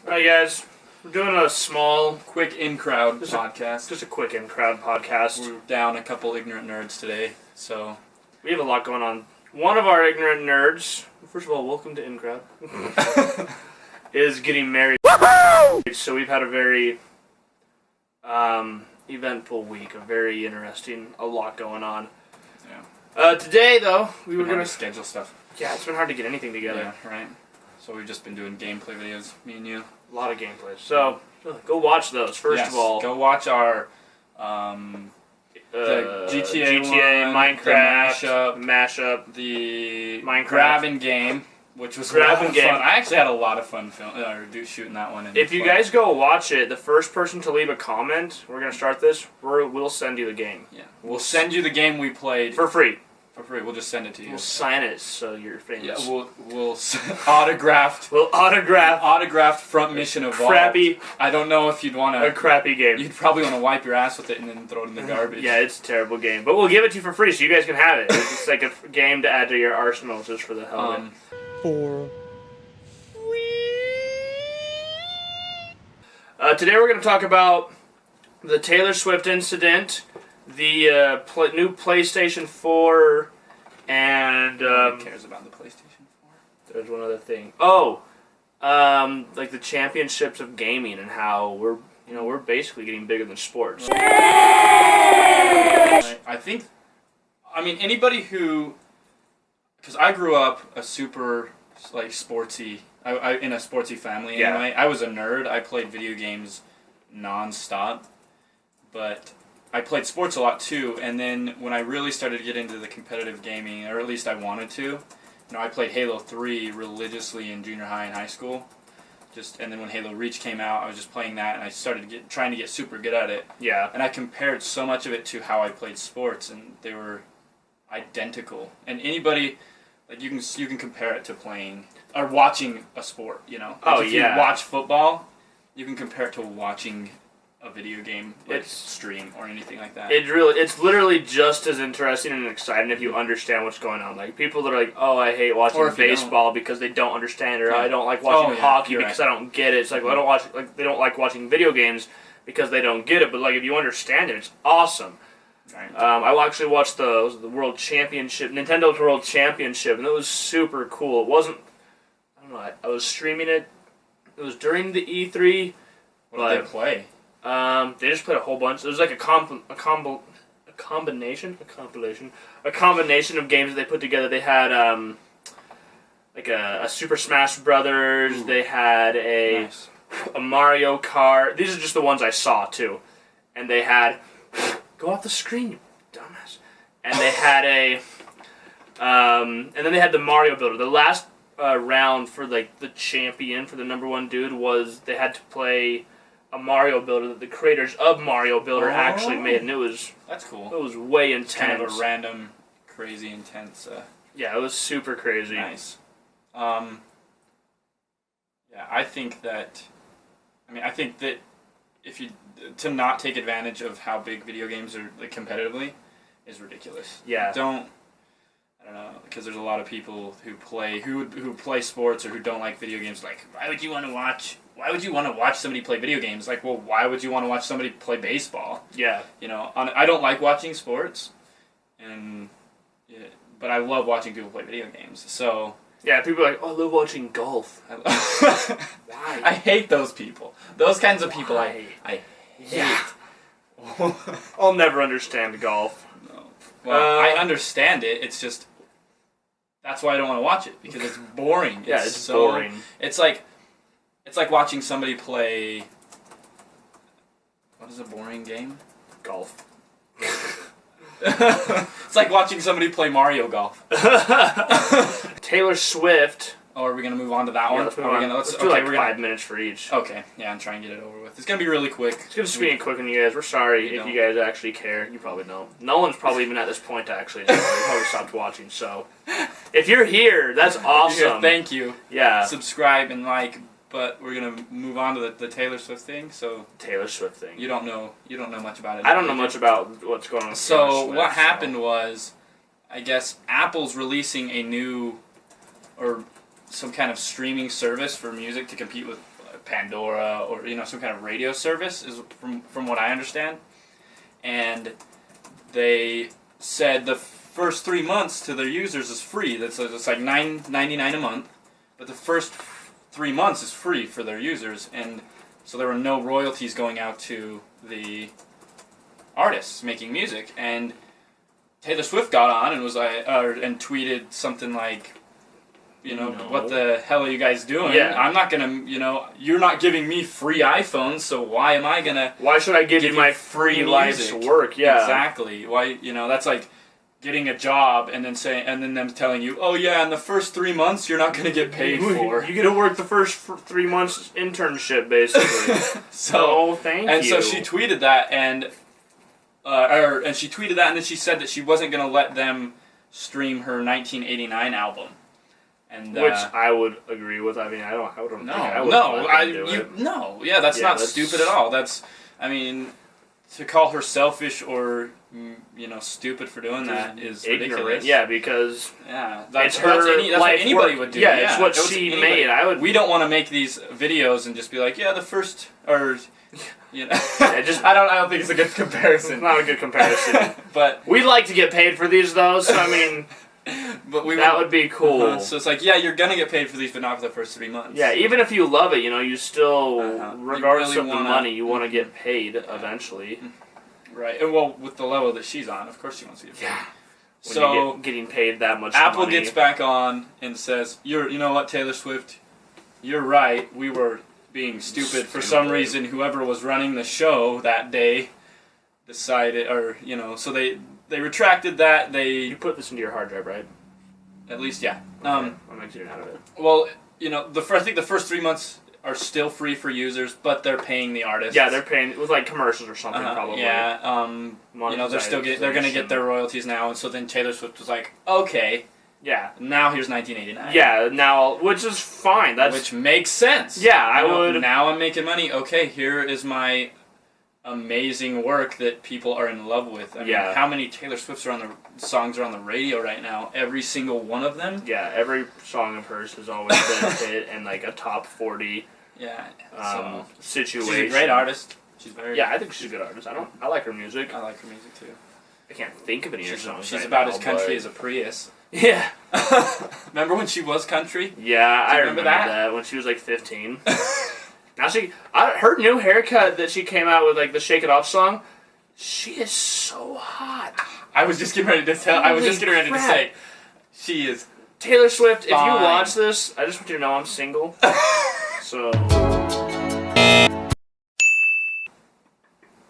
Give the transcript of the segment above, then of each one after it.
Hi guys, we're doing a small, Quick in-crowd Just podcast. just a quick in-crowd podcast. We're down a couple ignorant nerds today, so... We have a lot going on. One of our ignorant nerds, first of all, welcome to in-crowd, is getting married. So we've had a very eventful week, a lot going on. Yeah. Today, though, we were We're going to to... schedule stuff. Yeah, it's been hard to get anything together. Yeah, right. So we've just been doing gameplay videos, me and you. A lot of gameplays. So, go watch those, first Yes, of all. go watch our the GTA one, Minecraft, mashup, the Minecraft. grab and game, which was Grab a lot and of game. fun. I actually had a lot of fun shooting that one. If you guys go watch it, the first person to leave a comment, we're going to start this, we'll send you the game. Yeah, we'll send you the game we played For free. For free. We'll just send it to you. We'll sign it so you're famous. Yeah, we'll autographed. We'll Autographed front mission of crappy, I don't know if you'd want a to. crappy game. You'd probably want to wipe your ass with it and then throw it in the garbage. Yeah, it's a terrible game. But we'll give it to you for free so you guys can have it. It's like a game to add to your arsenal just for the hell of it. For Today we're going to talk about the Taylor Swift incident, the new PlayStation 4, and Who cares about the PlayStation 4? there's one other thing. Oh, like the championships of gaming and how we're basically getting bigger than sports. I mean, anybody who, because I grew up a super sportsy, in a sportsy family Yeah. anyway. I was a nerd. I played video games non-stop, but I played sports a lot too. And then when I really started to get into the competitive gaming, or at least I wanted to, I played Halo 3 religiously in junior high and high school. And then when Halo Reach came out, I was just playing that, and I started trying to get super good at it. Yeah. And I compared so much of it to how I played sports, and they were identical. And anybody, you can compare it to playing or watching a sport. If you watch football, you can compare it to watching a video game stream or anything like that. It's literally just as interesting and exciting if you understand what's going on. Like people that are like, oh, I hate watching baseball because they don't understand, or I don't like watching hockey because I don't get it. It's like, well, they don't like watching video games because they don't get it. But if you understand it, it's awesome. Right. I actually watched the World Championship, Nintendo's World Championship, and it was super cool. It wasn't, I don't know, I was streaming it. It was during the E3. What did they play? They just played a whole bunch. There was like a compilation of games that they put together. They had like a Super Smash Brothers. Ooh. They had a Mario Kart. These are just the ones I saw too. And they had go off the screen, you dumbass. And they had and then they had the Mario Builder. The last round for the champion, for the number one dude, was they had to play a Mario Builder that the creators of Mario Builder actually made, and That's cool. it was way intense. It's kind of a random, crazy, intense. Yeah, it was super crazy. Nice. Yeah, I think that if you to not take advantage of how big video games are competitively is ridiculous. Yeah. I don't know, because there's a lot of people who play sports or who don't like video games. Like, why would you want to watch somebody play video games? Like, well, why would you want to watch somebody play baseball? Yeah. I don't like watching sports, but I love watching people play video games. So Yeah, people are like, oh, I love watching golf. Why? I hate those people. Those kinds of people I hate. Yeah. I'll never understand golf. No. Well, I understand it. It's just that's why I don't want to watch it, because it's boring. Yeah, it's so boring. It's like watching somebody play. What is a boring game? Golf. It's like watching somebody play Mario Golf. Taylor Swift. Oh, are we gonna move on to that one? Let's move on. Let's do 5 minutes for each. Okay, yeah, I'm trying to get it over with. It's gonna be really quick. It's gonna be quick on you guys. We're sorry if you guys actually care. You probably don't. No one's probably even at this point actually. They probably stopped watching. So, if you're here, that's awesome. Thank you. Yeah. Subscribe and like. But we're gonna move on to the Taylor Swift thing. So Taylor Swift thing. You don't know much about it. I don't know much about what's going on with So Taylor Swift, what happened was, I guess Apple's releasing a new, or some kind of streaming service for music to compete with Pandora or some kind of radio service, is from what I understand. And they said the first 3 months to their users is free. It's like $9.99 a month, but the first 3 months is free for their users, and so there were no royalties going out to the artists making music. And Taylor Swift got on and was like, and tweeted something like, what the hell are you guys doing? Yeah. I'm not gonna, you're not giving me free iPhones, so why am I gonna? Why should I give you my free life's work? Yeah, exactly. Why, that's like getting a job and then them telling you, oh yeah, in the first 3 months you're not gonna get paid for. You get to work the first 3 months internship basically. So thank you. And so she tweeted that and she tweeted that and then she said that she wasn't gonna let them stream her 1989 album. And, which I would agree with. I mean, I don't no, think I would no, let them do it. no, yeah, that's not stupid at all. That's, I mean, to call her selfish or stupid for doing that is ignorant. Ridiculous. Yeah, because that's what anybody would do. Yeah, it's what she made. We don't want to make these videos and just be like, yeah, the first or. Just I don't think it's a good comparison. It's not a good comparison. But we'd like to get paid for these though. So I mean. But that would be cool. So it's like, yeah, you're gonna get paid for these, but not for the first 3 months. Yeah, even if you love it, you still, regardless of the money, you want to get paid eventually. Right. And well, with the level that she's on, of course she wants to get paid. Yeah. So getting paid that much Apple money. gets back on and says, you know what, Taylor Swift, you're right. We were being stupid. For some reason. Whoever was running the show that day decided, so they retracted that. You put this into your hard drive, right? At least, yeah. Okay. I'm exiting out of it. Well, I think the first 3 months are still free for users, but they're paying the artists. Yeah, they're paying with like commercials or something, probably. Yeah. They're gonna get their royalties now, and so then Taylor Swift was like, okay. Yeah. Now here's 1989. Yeah. Now, which is fine. Which makes sense. Yeah, I would. Now I'm making money. Okay, here is my amazing work that people are in love with. I mean, how many Taylor Swift's songs are on the radio right now? Every single one of them? Yeah, every song of hers has always been a hit and like a top 40 situation. She's a great artist. She's very I think she's a good artist. I like her music. I like her music too. I can't think of any of her songs. She's about as country as a Prius. Yeah. Remember when she was country? Yeah, I remember that when she was like 15. Now her new haircut that she came out with, like the "Shake It Off" song, she is so hot. I was just getting ready to say, she is Taylor Swift. fine. If you watch this, I just want you to know I'm single. So.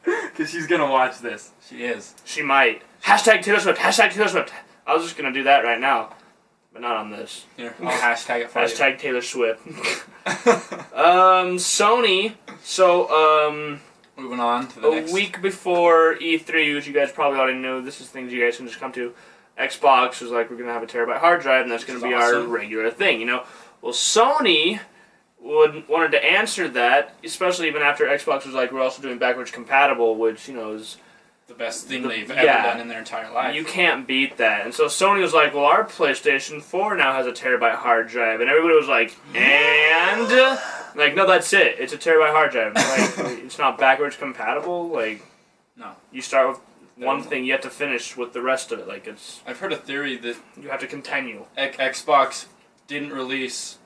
Because she's gonna watch this. She is. She might. Hashtag Taylor Swift. Hashtag Taylor Swift. I was just gonna do that right now. But not on this. Here, I'll hashtag it for you. Hashtag Taylor Swift. Sony. So, moving on to the next. A week before E3, which you guys probably already know, this is things you guys can just come to. Xbox was like, we're going to have a terabyte hard drive, and that's going to be our regular thing, Well, Sony wanted to answer that, especially even after Xbox was like, we're also doing backwards compatible, which, is... the best thing they've ever done in their entire life. You can't beat that. And so Sony was like, well, our PlayStation 4 now has a terabyte hard drive. And everybody was like, and? Like, no, that's it. It's a terabyte hard drive. Like, it's not backwards compatible. Like, no. You start with one thing, you have to finish with the rest of it. Like, it's... I've heard a theory that... You have to continue. Xbox didn't release...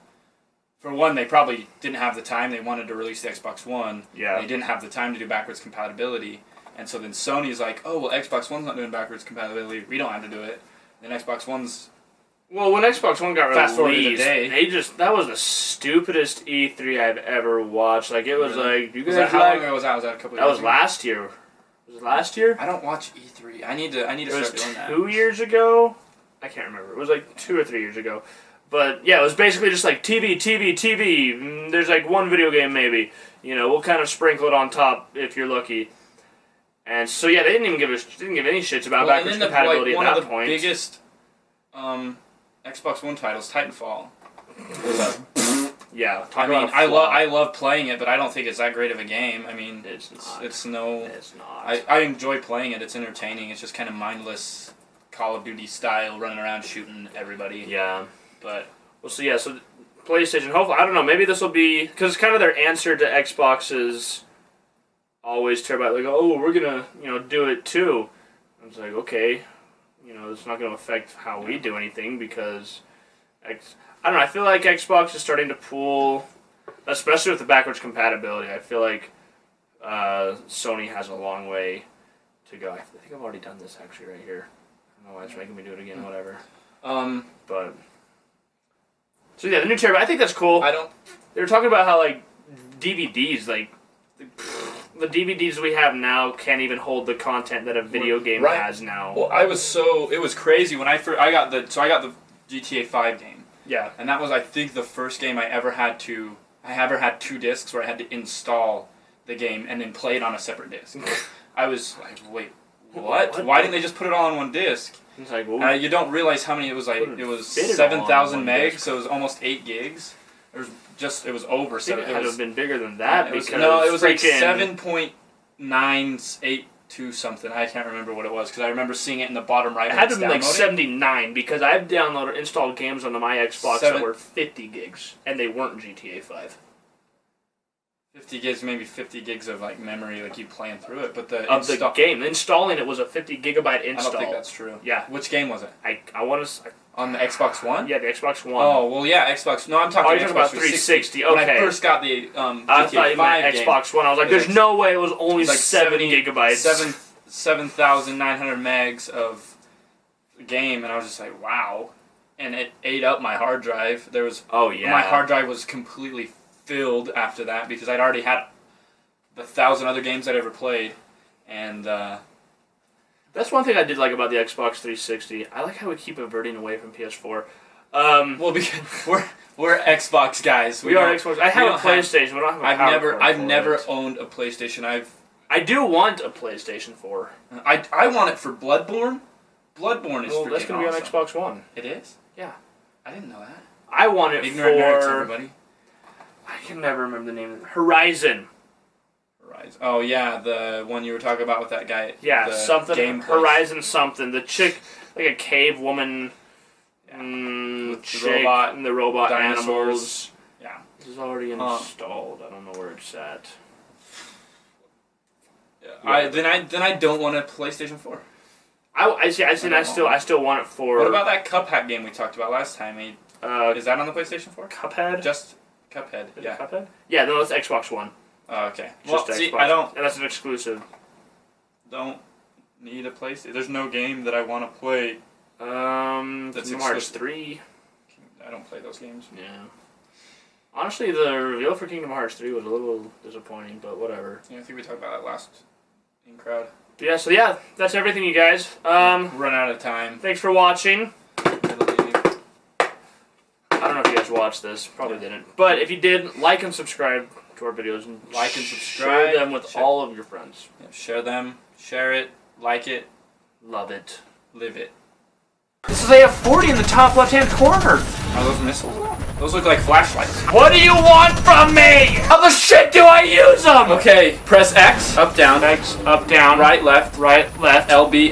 For one, they probably didn't have the time. They wanted to release the Xbox One. Yeah. They didn't have the time to do backwards compatibility. And so then Sony's like, oh, well, Xbox One's not doing backwards compatibility. We don't have to do it. And then Xbox One's... Well, when Xbox One got released, fast forward to the day. That was the stupidest E3 I've ever watched. Like, it was like... You guys how long ago was that? Was that a couple years ago? That was last year. Was it last year? I don't watch E3. I need to start doing that. 2 years ago? I can't remember. It was like 2 or 3 years ago. But, yeah, it was basically just like TV. There's like one video game, maybe. We'll kind of sprinkle it on top if you're lucky. And so, yeah, they didn't give any shits about backwards compatibility at that point. One of the biggest Xbox One titles, Titanfall. Yeah, I love playing it, but I don't think it's that great of a game. I mean, it's not. It's no. It's not. I enjoy playing it. It's entertaining. It's just kind of mindless Call of Duty style, running around shooting everybody. Yeah. But so PlayStation. Hopefully, I don't know. Maybe this will be because it's kind of their answer to Xbox's always care about like, oh, we're gonna do it too. I was like, okay, it's not gonna affect how we do anything because I don't know. I feel like Xbox is starting to pull, especially with the backwards compatibility. I feel like Sony has a long way to go. I think I've already done this actually right here. I don't know why it's making me do it again. Whatever. But. So yeah, the new terabyte. I think that's cool. They were talking about how like DVDs, like the DVDs we have now can't even hold the content that a video game has now. Well, it was crazy when I got the GTA 5 game. Yeah. And that was I think the first game I ever had 2 discs where I had to install the game and then play it on a separate disc. I was like, wait, what? Why didn't they just put it all on one disc? It's like, you don't realize how many it was. Like it was 7,000 megs, so it was almost 8 gigs. It was over. I think it had to have been bigger than that. It was like 7.982 something. I can't remember what it was because I remember seeing it in the bottom right. It had to be like 79 because I've installed games on my Xbox that were 50 gigs and they weren't GTA 5. 50 gigs, maybe 50 gigs of like memory, like you playing through it, but the game installing it was a 50 gigabyte install. I don't think that's true. Yeah. Which game was it? I want to. On the Xbox One? Yeah, the Xbox One. Oh well, yeah, Xbox. No, I'm talking. You're talking about 360. Okay. When I first got the I thought you meant Xbox One. I was like, there's no way it was only like 7 gigabytes. 7,900 megs of game, and I was just like, wow. And it ate up my hard drive. My hard drive was completely filled after that because I'd already had the 1,000 other games I'd ever played, and that's one thing I did like about the Xbox 360. I like how we keep averting away from PS4. Well, because we're Xbox guys. We are Xbox. I have a PlayStation. We don't have a I've never owned a PlayStation. I do want a PlayStation 4. I want it for Bloodborne. Bloodborne is freaking that's going to be on Xbox One. It is? Yeah. I didn't know that. I want it Ignorant nerds, everybody. I can never remember the name of it. Horizon. Oh, yeah, the one you were talking about with that guy. Yeah, something. Horizon something. The chick, like a cave woman. With chick the robot. And the robot dinosaurs. Animals. Yeah. This is already installed. I don't know where it's at. Then I don't want a PlayStation 4. I still want it for. What about that Cuphead game we talked about last time? Is that on the PlayStation 4? Cuphead? Just Cuphead. Yeah. Cuphead? Yeah, no, it's Xbox One. Oh, okay. Just Xbox. I don't. And that's an exclusive. Don't need a PlayStation. There's no game that I want to play. Kingdom Hearts 3. I don't play those games. Yeah. Honestly, the reveal for Kingdom Hearts 3 was a little disappointing, but whatever. Yeah, I think we talked about that last in crowd. Yeah, so yeah, that's everything, you guys. Run out of time. Thanks for watching. I don't know if you guys watched this. Probably didn't. But if you did, like and subscribe to our videos. And like and subscribe. Share them with all of your friends. Yeah, share them. Share it. Like it. Love it. Live it. This is AF40 in the top left-hand corner. Are those missiles? Those look like flashlights. What do you want from me? How the shit do I use them? Okay, press X. Up, down. X, up, down. Right, left. Right, left. LB.